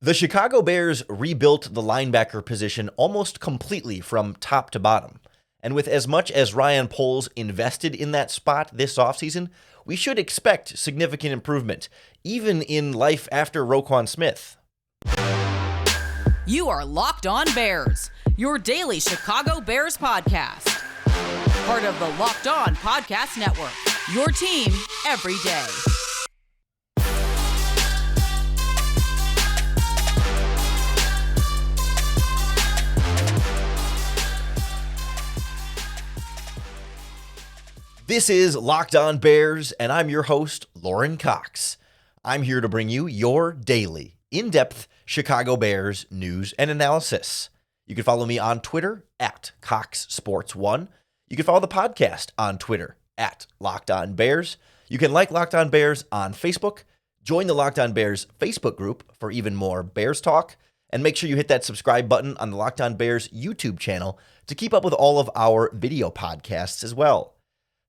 The Chicago Bears rebuilt the linebacker position almost completely from top to bottom. And with as much as Ryan Poles invested in that spot this offseason, we should expect significant improvement, even in life after Roquan Smith. You are Locked On Bears, your daily Chicago Bears podcast. Part of the Locked On Podcast Network, your team every day. This is Locked On Bears, and I'm your host, Lauren Cox. I'm here to bring you your daily, in-depth Chicago Bears news and analysis. You can follow me on Twitter at CoxSports1. You can follow the podcast on Twitter at Locked On Bears. You can like Locked On Bears on Facebook. Join the Locked On Bears Facebook group for even more Bears talk. And make sure you hit that subscribe button on the Locked On Bears YouTube channel to keep up with all of our video podcasts as well.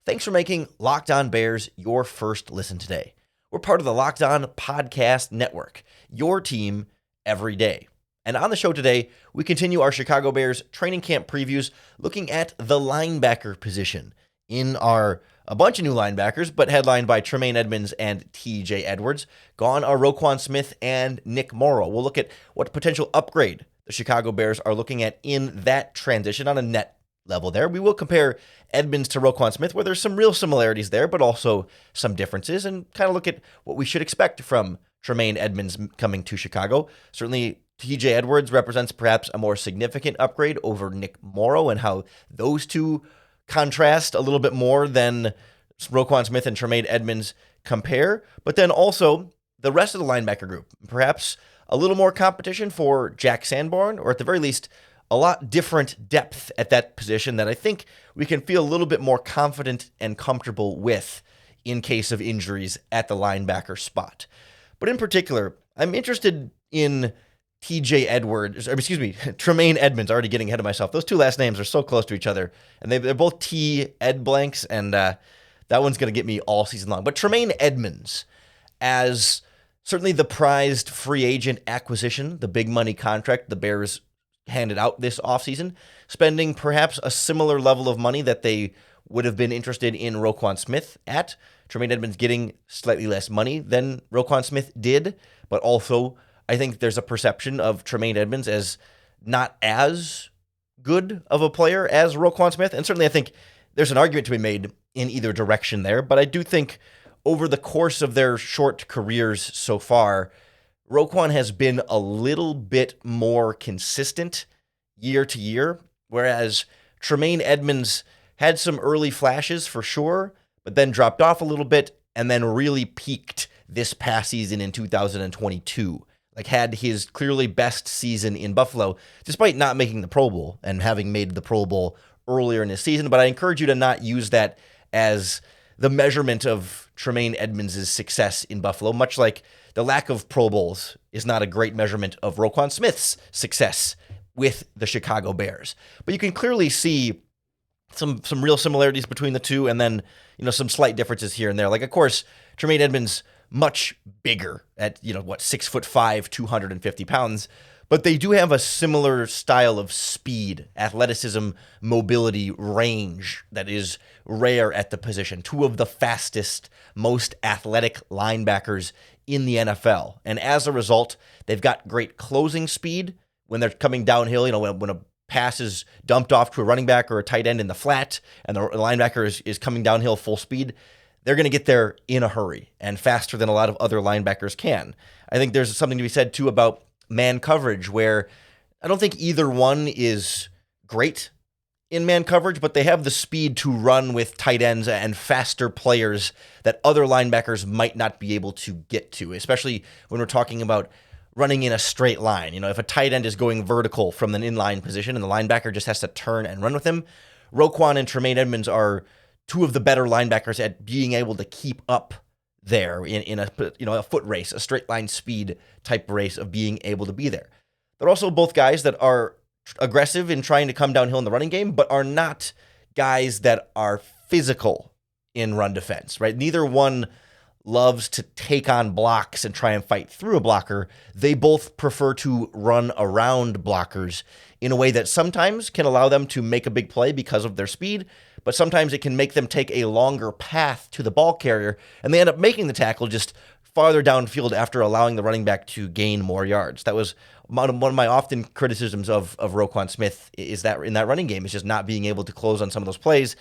Thanks for making Locked On Bears your first listen today. We're part of the Locked On Podcast Network, your team every day. And on the show today, we continue our Chicago Bears training camp previews looking at the linebacker position in a bunch of new linebackers, but headlined by Tremaine Edmunds and T.J. Edwards. Gone are Roquan Smith and Nick Morrow. We'll look at what potential upgrade the Chicago Bears are looking at in that transition on a net level there. We will compare Edmonds to Roquan Smith, where there's some real similarities there, but also some differences, and kind of look at what we should expect from Tremaine Edmunds coming to Chicago. Certainly, T.J. Edwards represents perhaps a more significant upgrade over Nick Morrow, and how those two contrast a little bit more than Roquan Smith and Tremaine Edmunds compare. But then also the rest of the linebacker group, perhaps a little more competition for Jack Sanborn, or at the very least, a lot different depth at that position that I think we can feel a little bit more confident and comfortable with in case of injuries at the linebacker spot. But in particular, I'm interested in Tremaine Edmunds, already getting ahead of myself. Those two last names are so close to each other, and they're both T. Ed blanks, and that one's going to get me all season long. But Tremaine Edmunds, as certainly the prized free agent acquisition, the big money contract the Bears handed out this offseason, spending perhaps a similar level of money that they would have been interested in Roquan Smith at. Tremaine Edmunds getting slightly less money than Roquan Smith did, but also I think there's a perception of Tremaine Edmunds as not as good of a player as Roquan Smith, and certainly I think there's an argument to be made in either direction there, but I do think over the course of their short careers so far, Roquan has been a little bit more consistent year to year, whereas Tremaine Edmunds had some early flashes for sure, but then dropped off a little bit and then really peaked this past season in 2022. Like had his clearly best season in Buffalo, despite not making the Pro Bowl and having made the Pro Bowl earlier in his season. But I encourage you to not use that as the measurement of Tremaine Edmunds' success in Buffalo, much like the lack of Pro Bowls is not a great measurement of Roquan Smith's success with the Chicago Bears. But you can clearly see some real similarities between the two, and then some slight differences here and there. Like, of course, Tremaine Edmunds much bigger at 6'5", 250 pounds, but they do have a similar style of speed, athleticism, mobility, range that is rare at the position. Two of the fastest, most athletic linebackers in the NFL. And as a result, they've got great closing speed when they're coming downhill. When a pass is dumped off to a running back or a tight end in the flat and the linebacker is coming downhill full speed, they're going to get there in a hurry and faster than a lot of other linebackers can. I think there's something to be said, too, about man coverage, where I don't think either one is great in man coverage, but they have the speed to run with tight ends and faster players that other linebackers might not be able to get to, especially when we're talking about running in a straight line. If a tight end is going vertical from an inline position and the linebacker just has to turn and run with him, Roquan and Tremaine Edmunds are two of the better linebackers at being able to keep up there in a foot race, a straight line speed type race of being able to be there. They're also both guys that are aggressive in trying to come downhill in the running game, but are not guys that are physical in run defense, right? Neither one loves to take on blocks and try and fight through a blocker, they both prefer to run around blockers in a way that sometimes can allow them to make a big play because of their speed, but sometimes it can make them take a longer path to the ball carrier, and they end up making the tackle just farther downfield after allowing the running back to gain more yards. That was one of my often criticisms of Roquan Smith, is that in that running game is just not being able to close on some of those plays.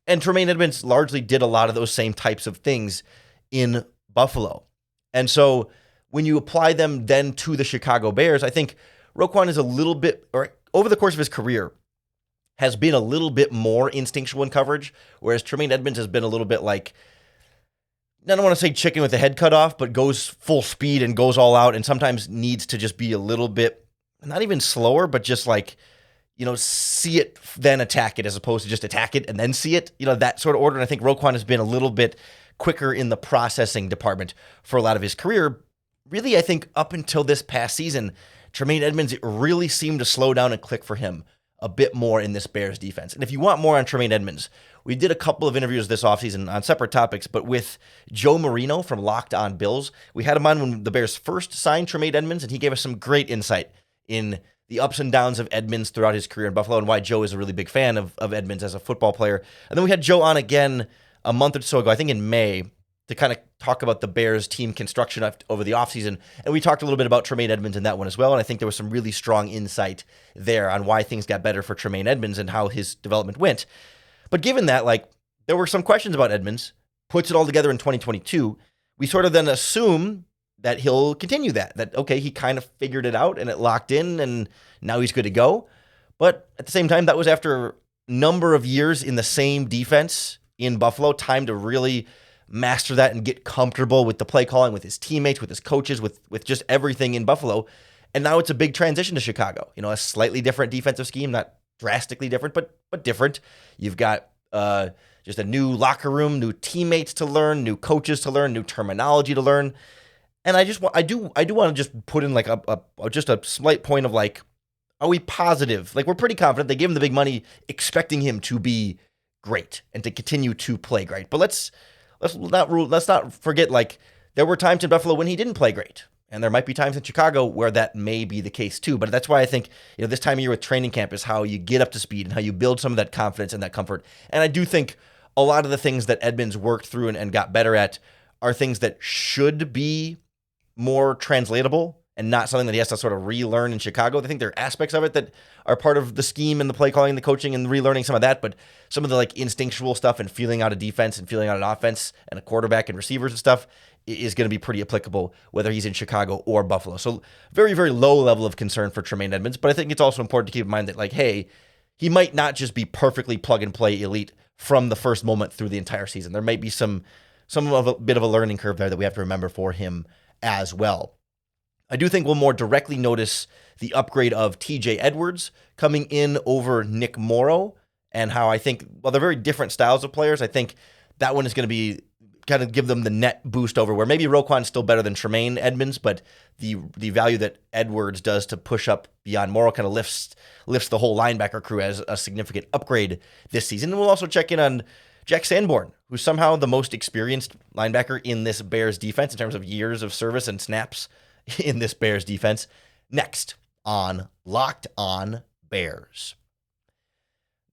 And Tremaine Edmunds largely did a lot of those same types of things in Buffalo. And so when you apply them then to the Chicago Bears, I think Roquan is a little bit, or over the course of his career, has been a little bit more instinctual in coverage, whereas Tremaine Edmunds has been a little bit like, I don't want to say chicken with the head cut off, but goes full speed and goes all out, and sometimes needs to just be a little bit, not even slower, but just like, see it, then attack it, as opposed to just attack it and then see it, that sort of order. And I think Roquan has been a little bit quicker in the processing department for a lot of his career. Really, I think up until this past season, Tremaine Edmunds, it really seemed to slow down and click for him a bit more in this Bears defense. And if you want more on Tremaine Edmunds, we did a couple of interviews this offseason on separate topics, but with Joe Marino from Locked On Bills. We had him on when the Bears first signed Tremaine Edmunds, and he gave us some great insight in the ups and downs of Edmunds throughout his career in Buffalo and why Joe is a really big fan of Edmunds as a football player. And then we had Joe on again a month or so ago, I think in May, to kind of talk about the Bears team construction over the offseason. And we talked a little bit about Tremaine Edmunds in that one as well. And I think there was some really strong insight there on why things got better for Tremaine Edmunds and how his development went. But given that, there were some questions about Edmunds, puts it all together in 2022, we sort of then assume that he'll continue that, okay, he kind of figured it out and it locked in and now he's good to go. But at the same time, that was after a number of years in the same defense in Buffalo, time to really master that and get comfortable with the play calling, with his teammates, with his coaches, with just everything in Buffalo. And now it's a big transition to Chicago. A slightly different defensive scheme, not drastically different, but different. You've got just a new locker room, new teammates to learn, new coaches to learn, new terminology to learn. And I do want to just put in just a slight point of are we positive? We're pretty confident. They gave him the big money, expecting him to be great and to continue to play great. But let's not forget, there were times in Buffalo when he didn't play great. And there might be times in Chicago where that may be the case too. But that's why I think, this time of year with training camp is how you get up to speed and how you build some of that confidence and that comfort. And I do think a lot of the things that Edmunds worked through and got better at are things that should be more translatable and not something that he has to sort of relearn in Chicago. I think there are aspects of it that are part of the scheme and the play calling, the coaching, and relearning some of that. But some of the instinctual stuff and feeling out a defense and feeling out an offense and a quarterback and receivers and stuff is going to be pretty applicable whether he's in Chicago or Buffalo. So very, very low level of concern for Tremaine Edmunds. But I think it's also important to keep in mind that hey, he might not just be perfectly plug and play elite from the first moment through the entire season. There might be some of a bit of a learning curve there that we have to remember for him as well. I do think we'll more directly notice the upgrade of T.J. Edwards coming in over Nick Morrow, and how I think, while they're very different styles of players, I think that one is going to be kind of give them the net boost over where maybe Roquan's still better than Tremaine Edmunds, but the value that Edwards does to push up beyond Morrow kind of lifts the whole linebacker crew as a significant upgrade this season. And we'll also check in on Jack Sanborn, who's somehow the most experienced linebacker in this Bears defense in terms of years of service and snaps in this Bears defense, next on Locked On Bears.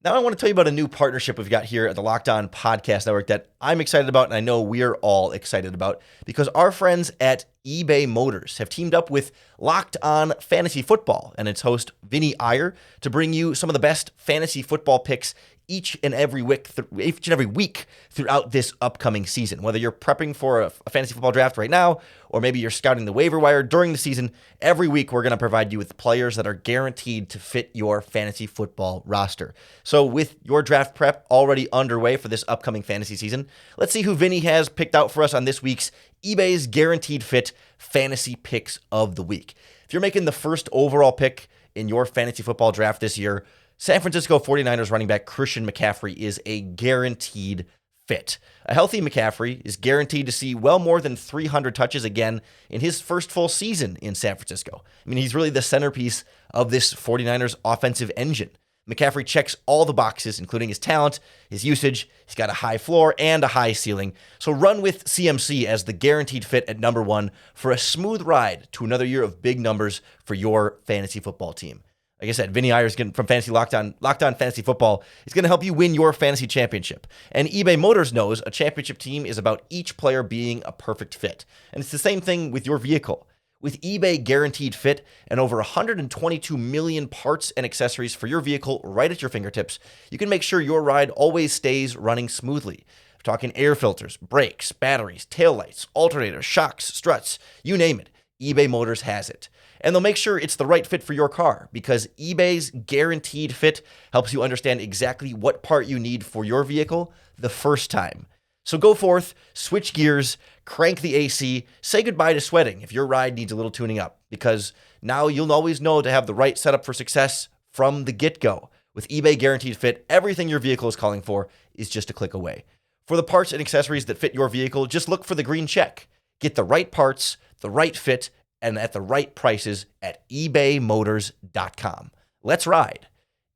Now I want to tell you about a new partnership we've got here at the Locked On Podcast Network that I'm excited about, and I know we're all excited about, because our friends at eBay Motors have teamed up with Locked On Fantasy Football and its host Vinny Iyer to bring you some of the best fantasy football picks each and every week throughout this upcoming season. Whether you're prepping for a fantasy football draft right now, or maybe you're scouting the waiver wire during the season, every week we're going to provide you with players that are guaranteed to fit your fantasy football roster. So with your draft prep already underway for this upcoming fantasy season, let's see who Vinny has picked out for us on this week's eBay's Guaranteed Fit Fantasy Picks of the Week. If you're making the first overall pick in your fantasy football draft this year, San Francisco 49ers running back Christian McCaffrey is a guaranteed fit. A healthy McCaffrey is guaranteed to see well more than 300 touches again in his first full season in San Francisco. I mean, he's really the centerpiece of this 49ers offensive engine. McCaffrey checks all the boxes, including his talent, his usage. He's got a high floor and a high ceiling. So run with CMC as the guaranteed fit at number one for a smooth ride to another year of big numbers for your fantasy football team. Like I said, Vinny Ayers from Fantasy Lockdown Fantasy Football is going to help you win your fantasy championship. And eBay Motors knows a championship team is about each player being a perfect fit. And it's the same thing with your vehicle. With eBay Guaranteed Fit and over 122 million parts and accessories for your vehicle right at your fingertips, you can make sure your ride always stays running smoothly. We're talking air filters, brakes, batteries, taillights, alternators, shocks, struts, you name it. eBay Motors has it. And they'll make sure it's the right fit for your car because eBay's Guaranteed Fit helps you understand exactly what part you need for your vehicle the first time. So go forth, switch gears, crank the AC, say goodbye to sweating if your ride needs a little tuning up, because now you'll always know to have the right setup for success from the get-go. With eBay Guaranteed Fit, everything your vehicle is calling for is just a click away. For the parts and accessories that fit your vehicle, just look for the green check. Get the right parts, the right fit, and at the right prices at ebaymotors.com. Let's ride.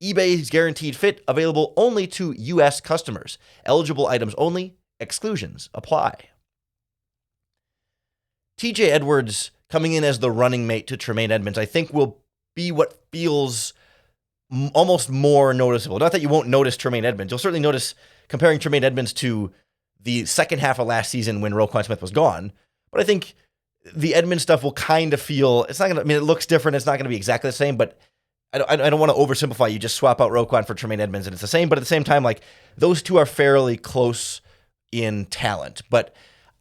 eBay's Guaranteed Fit, available only to U.S. customers. Eligible items only. Exclusions apply. T.J. Edwards coming in as the running mate to Tremaine Edmunds, I think will be what feels almost more noticeable. Not that you won't notice Tremaine Edmunds. You'll certainly notice comparing Tremaine Edmunds to the second half of last season when Roquan Smith was gone. But I think the Edmunds stuff will kind of feel, it's not going to, I mean, it looks different. It's not going to be exactly the same, but I don't want to oversimplify. You just swap out Roquan for Tremaine Edmunds and it's the same, but at the same time, like those two are fairly close in talent. But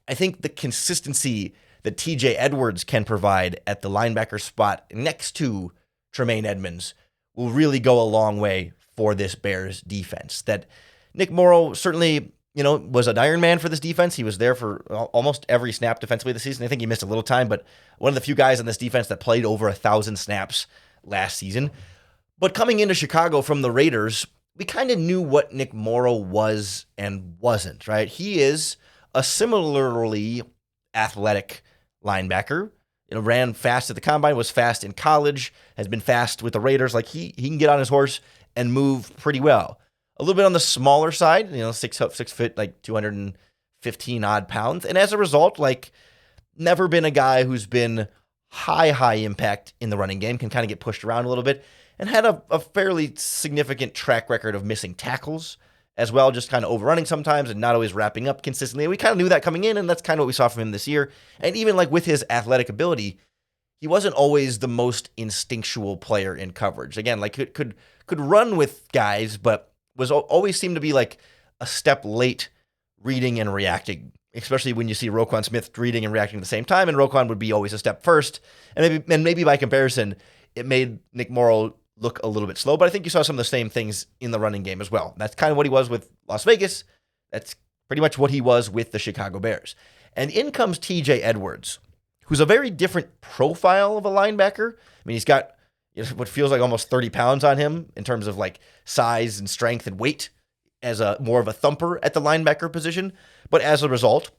I think the consistency that TJ Edwards can provide at the linebacker spot next to Tremaine Edmunds will really go a long way for this Bears defense. That Nick Morrow certainly, was an Iron Man for this defense. He was there for almost every snap defensively this season. I think he missed a little time, but one of the few guys on this defense that played over 1,000 snaps last season. But coming into Chicago from the Raiders, we kind of knew what Nick Morrow was and wasn't, right? He is a similarly athletic linebacker. Ran fast at the combine, was fast in college, has been fast with the Raiders. Like he can get on his horse and move pretty well. A little bit on the smaller side, 6 foot, like 215 odd pounds. And as a result, like never been a guy who's been high impact in the running game, can kind of get pushed around a little bit, and had a fairly significant track record of missing tackles as well, just kind of overrunning sometimes and not always wrapping up consistently. And we kind of knew that coming in, and that's kind of what we saw from him this year. And even like with his athletic ability, he wasn't always the most instinctual player in coverage. Again, like could run with guys, but was always seemed to be like a step late reading and reacting, especially when you see Roquan Smith reading and reacting at the same time, and Roquan would be always a step first. And maybe by comparison, it made Nick Morrow look a little bit slow, but I think you saw some of the same things in the running game as well. That's kind of what he was with Las Vegas. That's pretty much what he was with the Chicago Bears. And in comes TJ Edwards, who's a very different profile of a linebacker. I mean, he's got what feels like almost 30 pounds on him in terms of like size and strength and weight as a more of a thumper at the linebacker position. But as a result,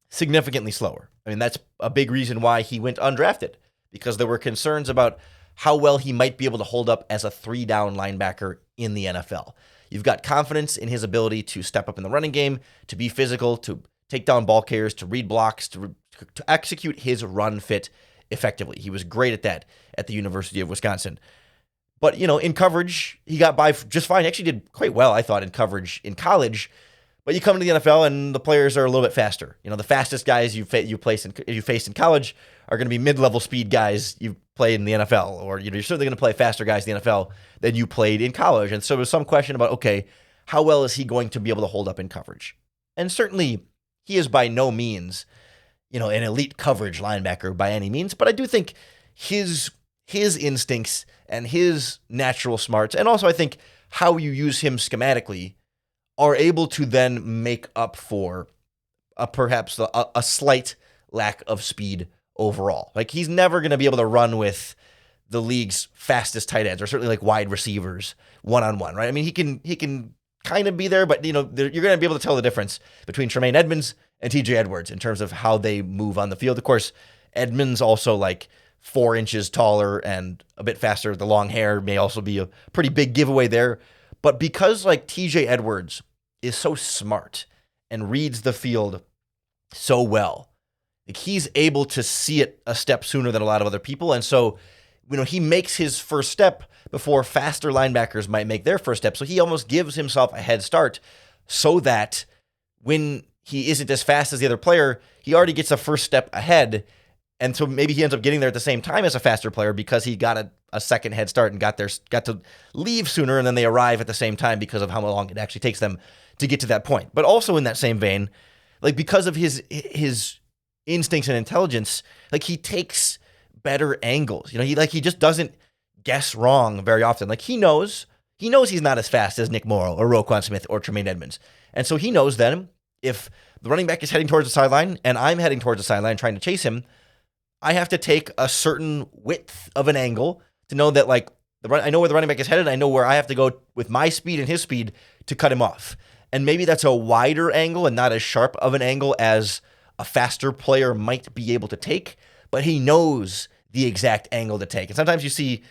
significantly slower. I mean, that's a big reason why he went undrafted, because there were concerns about how well he might be able to hold up as a 3-down linebacker in the NFL. You've got confidence in his ability to step up in the running game, to be physical, to take down ball carriers, to read blocks, to execute his run fit effectively. He was great at that at the University of Wisconsin. But, in coverage, he got by just fine. He actually did quite well, I thought, in coverage in college. But you come to the NFL and the players are a little bit faster. The fastest guys you faced in college are going to be mid-level speed guys you played in the NFL, or you're certainly going to play faster guys in the NFL than you played in college. And so there's some question about, okay, how well is he going to be able to hold up in coverage? And certainly he is by no means, an elite coverage linebacker by any means, but I do think his instincts and his natural smarts, and also I think how you use him schematically, are able to then make up for perhaps a slight lack of speed overall. Like he's never going to be able to run with the league's fastest tight ends, or certainly like wide receivers one-on-one, right? I mean, he can kind of be there, but you're going to be able to tell the difference between Tremaine Edmunds and TJ Edwards in terms of how they move on the field. Of course, Edmunds also like 4 inches taller and a bit faster. The long hair may also be a pretty big giveaway there. But because like T.J. Edwards is so smart and reads the field so well, like he's able to see it a step sooner than a lot of other people. And so, he makes his first step before faster linebackers might make their first step. So he almost gives himself a head start so that when he isn't as fast as the other player, he already gets a first step ahead. And so maybe he ends up getting there at the same time as a faster player because he got a second head start and got to leave sooner, and then they arrive at the same time because of how long it actually takes them to get to that point. But also in that same vein, like because of his instincts and intelligence, like he takes better angles. He just doesn't guess wrong very often. Like he knows he's not as fast as Nick Morrow or Roquan Smith or Tremaine Edmunds. And so he knows then if the running back is heading towards the sideline and I'm heading towards the sideline trying to chase him, I have to take a certain width of an angle to know that I know where the running back is headed. I know where I have to go with my speed and his speed to cut him off. And maybe that's a wider angle and not as sharp of an angle as a faster player might be able to take, but he knows the exact angle to take. And sometimes you see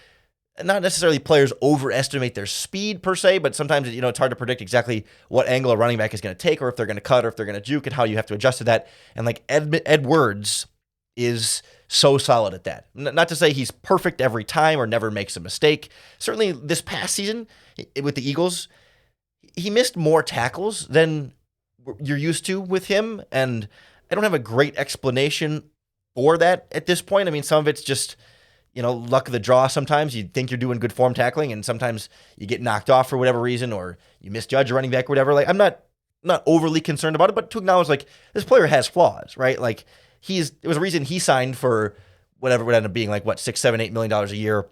not necessarily players overestimate their speed per se, but sometimes it's hard to predict exactly what angle a running back is going to take or if they're going to cut or if they're going to juke and how you have to adjust to that. And like Edwards is so solid at that. Not to say he's perfect every time or never makes a mistake. Certainly this past season with the Eagles, he missed more tackles than you're used to with him. And I don't have a great explanation for that at this point. I mean, some of it's just, luck of the draw. Sometimes you think you're doing good form tackling and sometimes you get knocked off for whatever reason or you misjudge a running back or whatever. Like I'm not overly concerned about it, but to acknowledge like this player has flaws, right? Like there was a reason he signed for whatever would end up being like $6, $7, $8 million a year.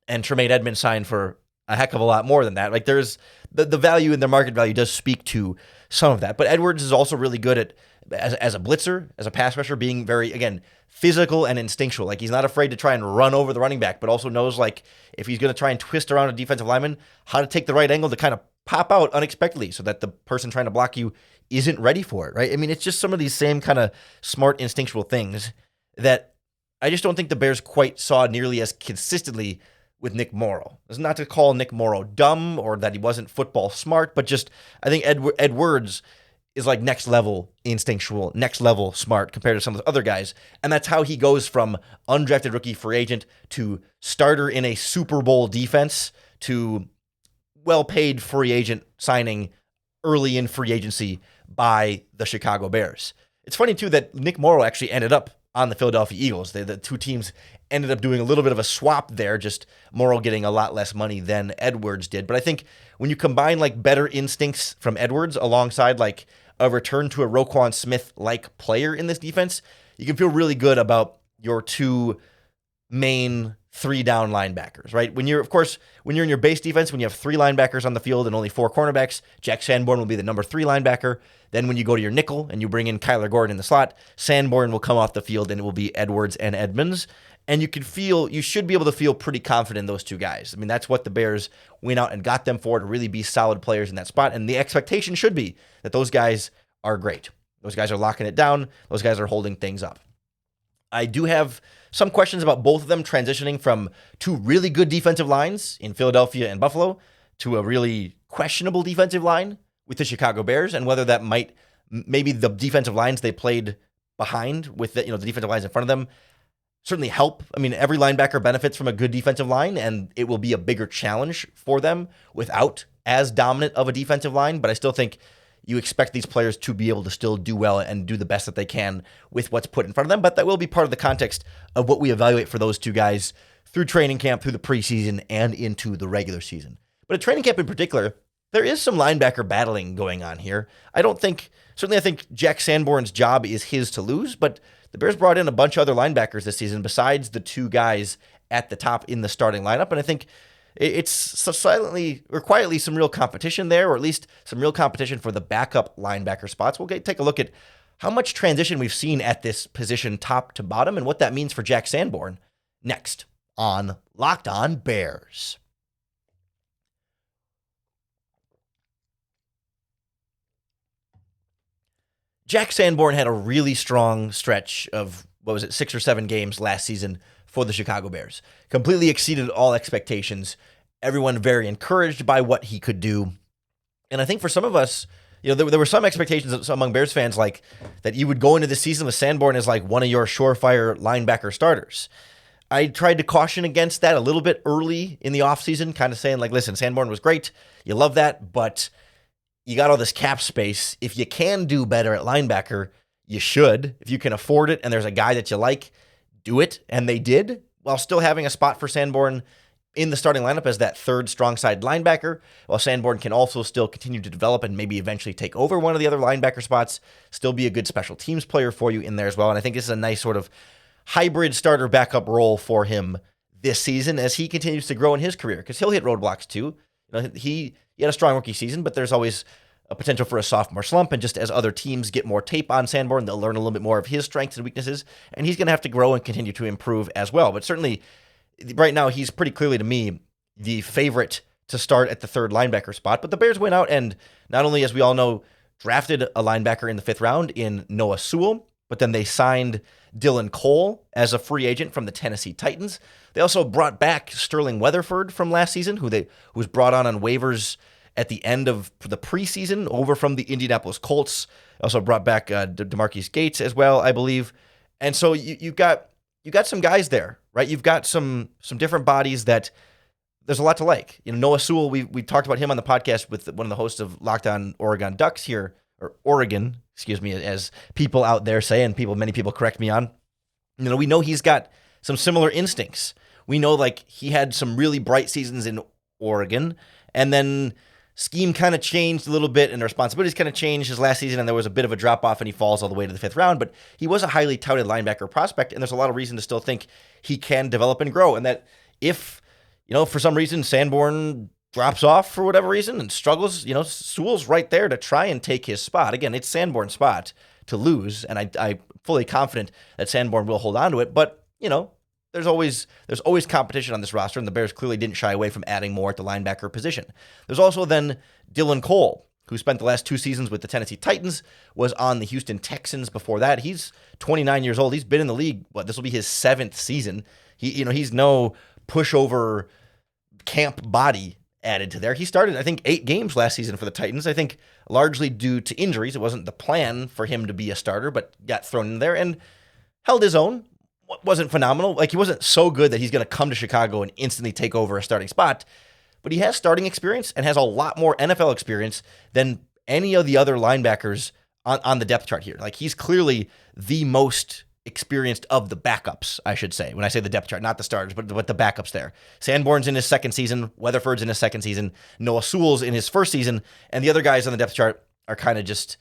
And Tremaine Edmunds signed for a heck of a lot more than that. Like there's the value and the market value does speak to some of that, but Edwards is also really good at as a blitzer, as a pass rusher, being very, again, physical and instinctual. Like he's not afraid to try and run over the running back, but also knows like if he's going to try and twist around a defensive lineman, how to take the right angle to kind of pop out unexpectedly so that the person trying to block you isn't ready for it, right? I mean, it's just some of these same kind of smart instinctual things that I just don't think the Bears quite saw nearly as consistently with Nick Morrow. It's not to call Nick Morrow dumb or that he wasn't football smart, but just I think Edwards is like next level instinctual, next level smart compared to some of the other guys. And that's how he goes from undrafted rookie free agent to starter in a Super Bowl defense to well-paid free agent signing early in free agency by the Chicago Bears. It's funny too that Nick Morrow actually ended up on the Philadelphia Eagles. The two teams ended up doing a little bit of a swap there, just Morrow getting a lot less money than Edwards did. But I think when you combine like better instincts from Edwards alongside like a return to a Roquan Smith-like player in this defense, you can feel really good about your two main 3-down linebackers, right? When you're in your base defense, when you have 3 linebackers on the field and only 4 cornerbacks, Jack Sanborn will be the number 3 linebacker. Then when you go to your nickel and you bring in Kyler Gordon in the slot, Sanborn will come off the field and it will be Edwards and Edmonds. And you should be able to feel pretty confident in those two guys. I mean, that's what the Bears went out and got them for, to really be solid players in that spot. And the expectation should be that those guys are great. Those guys are locking it down. Those guys are holding things up. I do have some questions about both of them transitioning from 2 really good defensive lines in Philadelphia and Buffalo to a really questionable defensive line with the Chicago Bears, and whether that might, maybe the defensive lines they played behind with the defensive lines in front of them certainly help. I mean, every linebacker benefits from a good defensive line, and it will be a bigger challenge for them without as dominant of a defensive line. But I still think you expect these players to be able to still do well and do the best that they can with what's put in front of them. But that will be part of the context of what we evaluate for those two guys through training camp, through the preseason, and into the regular season. But at training camp in particular, there is some linebacker battling going on here. I think Jack Sanborn's job is his to lose, but the Bears brought in a bunch of other linebackers this season besides the 2 guys at the top in the starting lineup. And I think it's silently or quietly some real competition there, or at least some real competition for the backup linebacker spots. We'll take a look at how much transition we've seen at this position top to bottom and what that means for Jack Sanborn next on Locked On Bears. Jack Sanborn had a really strong stretch of, 6 or 7 games last season for the Chicago Bears. Completely exceeded all expectations. Everyone very encouraged by what he could do. And I think for some of us, there were some expectations among Bears fans like that you would go into the season with Sanborn as like one of your surefire linebacker starters. I tried to caution against that a little bit early in the offseason, kind of saying like, listen, Sanborn was great. You love that, but you got all this cap space. If you can do better at linebacker, you should. If you can afford it and there's a guy that you like, do it. And they did, while still having a spot for Sanborn in the starting lineup as that third strong side linebacker, while Sanborn can also still continue to develop and maybe eventually take over one of the other linebacker spots, still be a good special teams player for you in there as well. And I think this is a nice sort of hybrid starter backup role for him this season as he continues to grow in his career, because he'll hit roadblocks too. He had a strong rookie season, but there's always a potential for a sophomore slump. And just as other teams get more tape on Sanborn, they'll learn a little bit more of his strengths and weaknesses, and he's going to have to grow and continue to improve as well. But certainly right now, he's pretty clearly to me the favorite to start at the third linebacker spot. But the Bears went out and not only, as we all know, drafted a linebacker in the 5th round in Noah Sewell, but then they signed Dylan Cole as a free agent from the Tennessee Titans. They also brought back Sterling Weatherford from last season, who was brought on waivers at the end of the preseason over from the Indianapolis Colts. Also brought back DeMarcus Gates as well, I believe. And so you've got some guys there, right? You've got some different bodies that there's a lot to like. Noah Sewell, we talked about him on the podcast with one of the hosts of Locked On Oregon Ducks here, or Oregon, excuse me, as people out there say, and many people correct me on. We know he's got some similar instincts. We know like he had some really bright seasons in Oregon, and then scheme kind of changed a little bit and the responsibilities kind of changed his last season, and there was a bit of a drop-off and he falls all the way to the 5th round, but he was a highly touted linebacker prospect, and there's a lot of reason to still think he can develop and grow, and that if, for some reason Sanborn drops off for whatever reason and struggles, Sewell's right there to try and take his spot. Again, it's Sanborn's spot to lose, and I'm fully confident that Sanborn will hold on to it, but, there's always competition on this roster, and the Bears clearly didn't shy away from adding more at the linebacker position. There's also then Dylan Cole, who spent the last 2 seasons with the Tennessee Titans, was on the Houston Texans before that. He's 29 years old. He's been in the league. This will be his 7th season. He's no pushover camp body added to there. He started, I think, 8 games last season for the Titans, I think largely due to injuries. It wasn't the plan for him to be a starter, but got thrown in there and held his own. Wasn't phenomenal. Like, he wasn't so good that he's going to come to Chicago and instantly take over a starting spot, but he has starting experience and has a lot more NFL experience than any of the other linebackers on the depth chart here. Like, he's clearly the most experienced of the backups, I should say. When I say the depth chart, not the starters, but the backups there. Sanborn's in his 2nd season. Weatherford's in his 2nd season. Noah Sewell's in his 1st season. And the other guys on the depth chart are kind of just,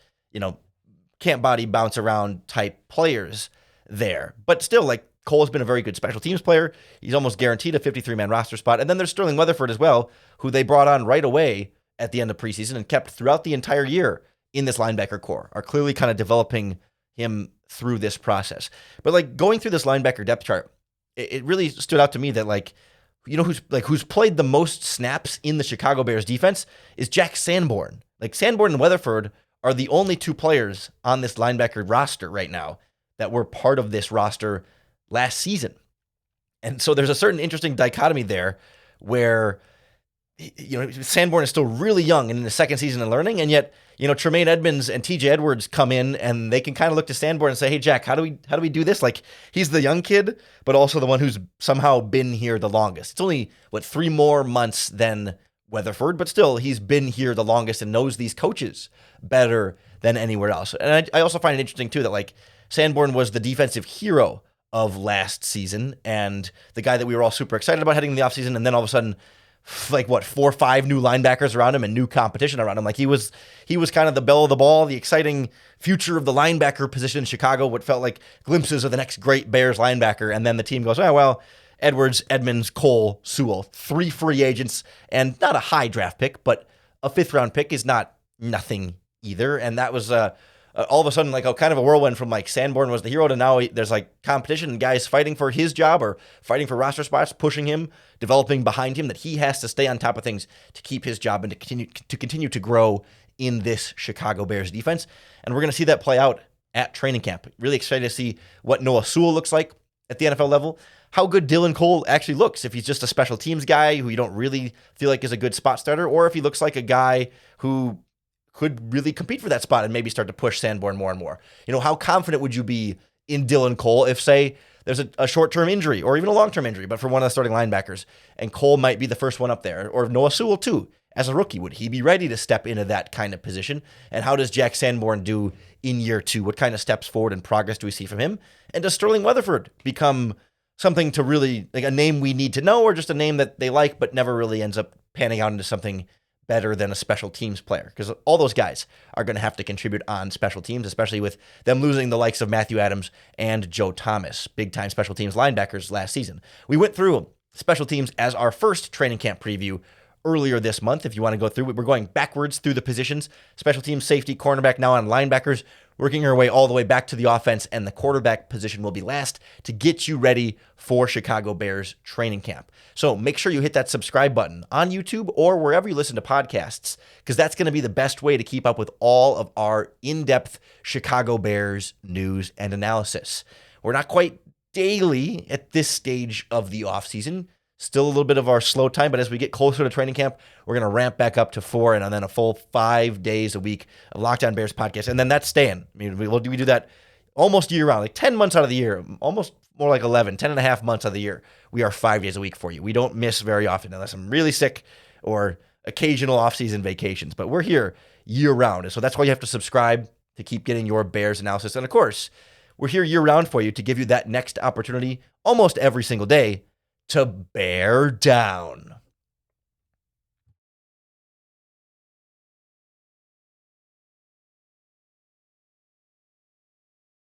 camp body, bounce around type players there. But still, like, Cole's been a very good special teams player. He's almost guaranteed a 53-man roster spot. And then there's Sterling Weatherford as well, who they brought on right away at the end of preseason and kept throughout the entire year in this linebacker core, are clearly kind of developing him through this process. But like, going through this linebacker depth chart, it really stood out to me that who's played the most snaps in the Chicago Bears defense is Jack Sanborn. Like, Sanborn and Weatherford are the only 2 players on this linebacker roster right now that were part of this roster last season. And so there's a certain interesting dichotomy there where, Sanborn is still really young and in the 2nd season and learning, and yet, Tremaine Edmunds and T.J. Edwards come in and they can kind of look to Sanborn and say, hey, Jack, how do we do this? Like, he's the young kid, but also the one who's somehow been here the longest. It's only, 3 more months than Weatherford, but still, he's been here the longest and knows these coaches better than anywhere else. And I also find it interesting, too, that, like, Sanborn was the defensive hero of last season and the guy that we were all super excited about heading in the offseason, and then all of a sudden, 4 or 5 new linebackers around him and new competition around him. Like, he was kind of the belle of the ball, the exciting future of the linebacker position in Chicago, what felt like glimpses of the next great Bears linebacker, and then the team goes, oh, well, Edwards, Edmonds, Cole, Sewell, 3 free agents, and not a high draft pick, but a 5th round pick is not nothing either, and that was all of a sudden, like, a kind of a whirlwind from, like, Sanborn was the hero to now there's, like, competition and guys fighting for his job or fighting for roster spots, pushing him, developing behind him, that he has to stay on top of things to keep his job and to continue to grow in this Chicago Bears defense. And we're going to see that play out at training camp. Really excited to see what Noah Sewell looks like at the NFL level. how good Dylan Cole actually looks, if he's just a special teams guy who you don't really feel like is a good spot starter, or if he looks like a guy who could really compete for that spot and maybe start to push Sanborn more and more. How confident would you be in Dylan Cole if, say, there's a short-term injury or even a long-term injury, but for one of the starting linebackers, and Cole might be the first one up there, or Noah Sewell too, as a rookie? Would he be ready to step into that kind of position? And how does Jack Sanborn do in year 2? What kind of steps forward and progress do we see from him? And does Sterling Weatherford become something to really, like a name we need to know, or just a name that they like but never really ends up panning out into something better than a special teams player? Because all those guys are going to have to contribute on special teams, especially with them losing the likes of Matthew Adams and Joe Thomas, big-time special teams linebackers last season. We went through special teams as our first training camp preview earlier this month. If you want to go through it, we're going backwards through the positions: special teams, safety, cornerback, now on linebackers, working our way all the way back to the offense, and the quarterback position will be last to get you ready for Chicago Bears training camp. So make sure you hit that subscribe button on YouTube or wherever you listen to podcasts, because that's going to be the best way to keep up with all of our in-depth Chicago Bears news and analysis. We're not quite daily at this stage of the offseason. Still a little bit of our slow time, but as we get closer to training camp, we're going to ramp back up to 4 and then a full 5 days a week of Locked On Bears podcast. And then that's staying. I mean, we do that almost year round, like 10 months out of the year, almost more like 10 and a half months out of the year. We are 5 days a week for you. We don't miss very often unless I'm really sick or occasional off-season vacations, but we're here year round. And so that's why you have to subscribe to keep getting your Bears analysis. And of course, we're here year round for you to give you that next opportunity almost every single day to bear down.